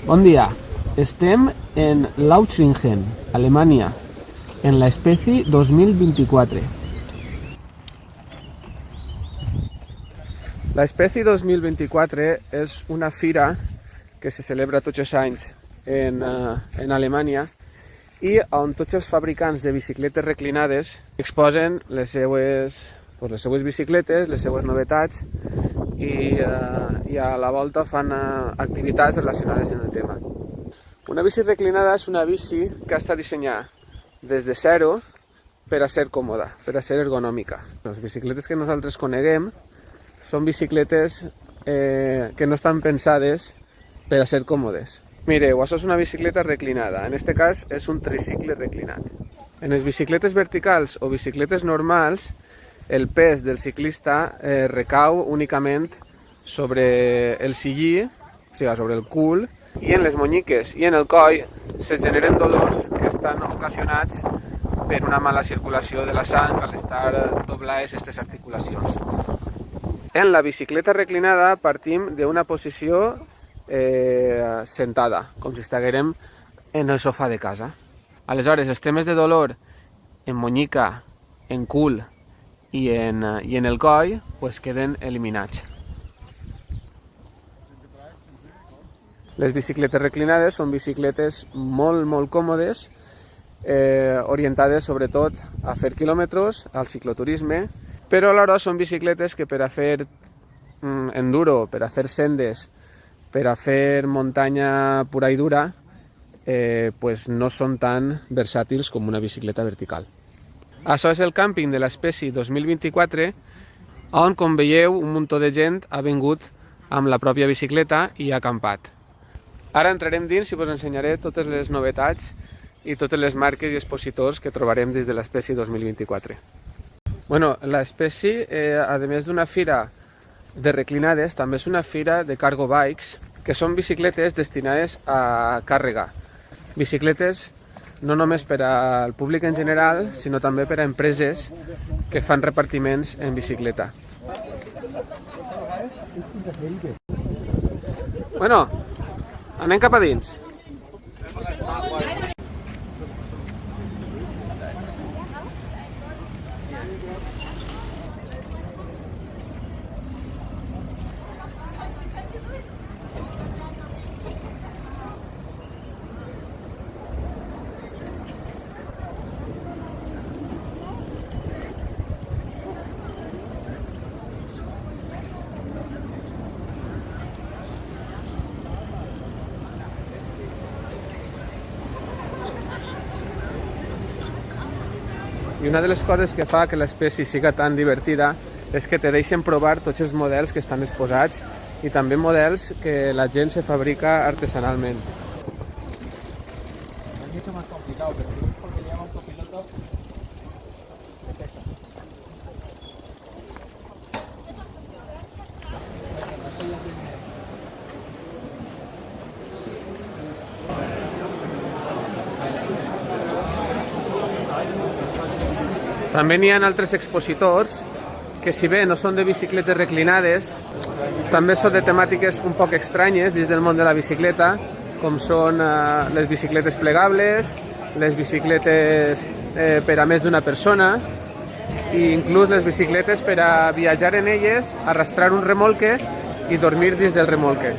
Bon dia, estem en Lauchringen, Alemanya, en la Spezi 2024. La Spezi 2024 és una fira que se celebra tots els anys en Alemanya i on tots els fabricants de bicicletes reclinades exposen les seues bicicletes, les seues novetats i a la volta fan activitats relacionades amb el tema. Una bici reclinada és una bici que està dissenyada des de zero per a ser còmoda, per a ser ergonòmica. Les bicicletes que nosaltres coneguem són bicicletes que no estan pensades per a ser còmodes. Mireu, això és una bicicleta reclinada, en aquest cas és un tricicle reclinat. En les bicicletes verticals o bicicletes normals, el pes del ciclista recau únicament sobre el sillí, o sigui, sobre el cul, i en les monyiques i en el coll se generen dolors que estan ocasionats per una mala circulació de la sang al estar doblades aquestes articulacions. En la bicicleta reclinada partim d'una posició sentada, com si estiguérem en el sofà de casa. Aleshores, els temes de dolor en monyica, en cul i en el coll pues, queden eliminats. Les bicicletes reclinades són bicicletes molt còmodes, orientades sobretot a fer quilòmetres, al cicloturisme, però alhora són bicicletes que per a fer enduro, per a fer sendes, per a fer muntanya pura i dura, pues no són tan versàtils com una bicicleta vertical. Això és el càmping de la Spezi 2024, on, com veieu, un muntó de gent ha vingut amb la pròpia bicicleta i ha acampat. Ara entrarem dins i us ensenyaré totes les novetats i totes les marques i expositors que trobarem des de la Spezi 2024. Bueno, la Spezi, a més d'una fira de reclinades, també és una fira de cargo bikes, que són bicicletes destinades a càrrega. Bicicletes no només per al públic en general, sinó també per a empreses que fan repartiments en bicicleta. Bueno, anem cap a dins. I una de les coses que fa que l'Spezi siga tan divertida és que te deixen provar tots els models que estan exposats i també models que la gent se fabrica artesanalment. És mucho más complicado, pero es porque lleva un copiloto de peso. També n'hi ha altres expositors que, si bé no són de bicicletes reclinades, també són de temàtiques un poc estranyes dins del món de la bicicleta, com són les bicicletes plegables, les bicicletes per a més d'una persona i inclús les bicicletes per a viatjar en elles, arrastrar un remolque i dormir dins del remolque.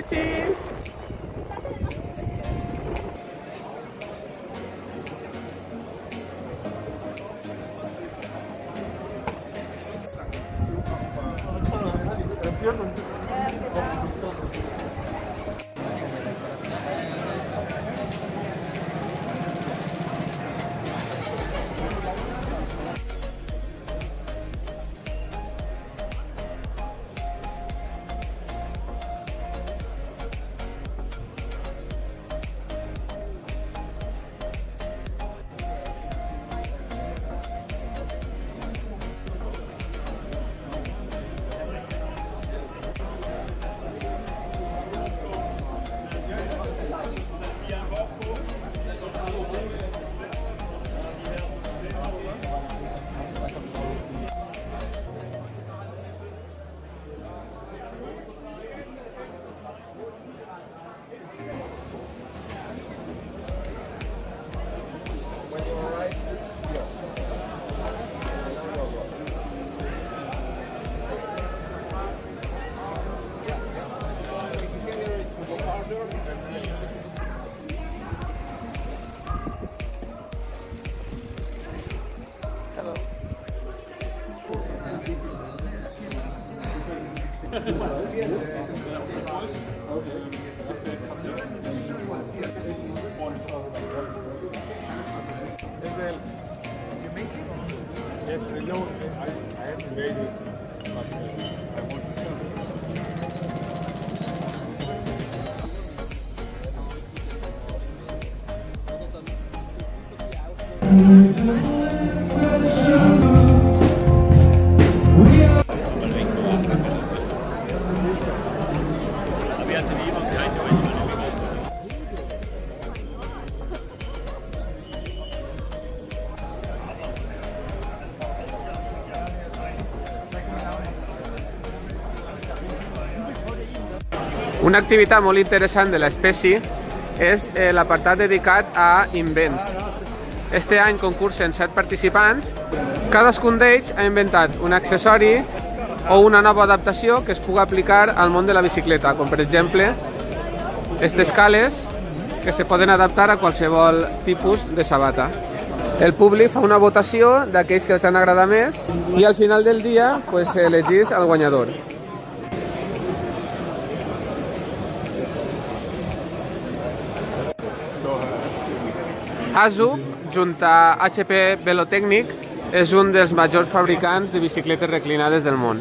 Cheers! Yes, I know. I haven't made it, but I want to serve. Una activitat molt interessant de l'espècie és l'apartat dedicat a invents. Este any concursen 7 participants. Cadascun d'ells ha inventat un accessori o una nova adaptació que es pugui aplicar al món de la bicicleta, com per exemple aquestes cales que se poden adaptar a qualsevol tipus de sabata. El públic fa una votació d'aquells que els han agradat més i al final del dia elegís el guanyador. ASUP, junt a HP Velotècnic, és un dels majors fabricants de bicicletes reclinades del món.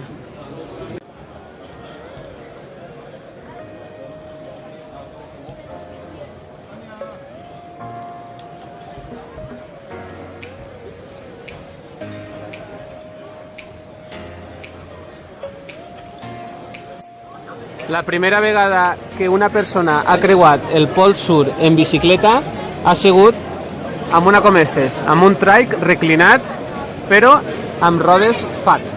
La primera vegada que una persona ha creuat el Pol Sud en bicicleta ha sigut amb una com aquestes, amb un trike reclinat, però amb rodes FAT.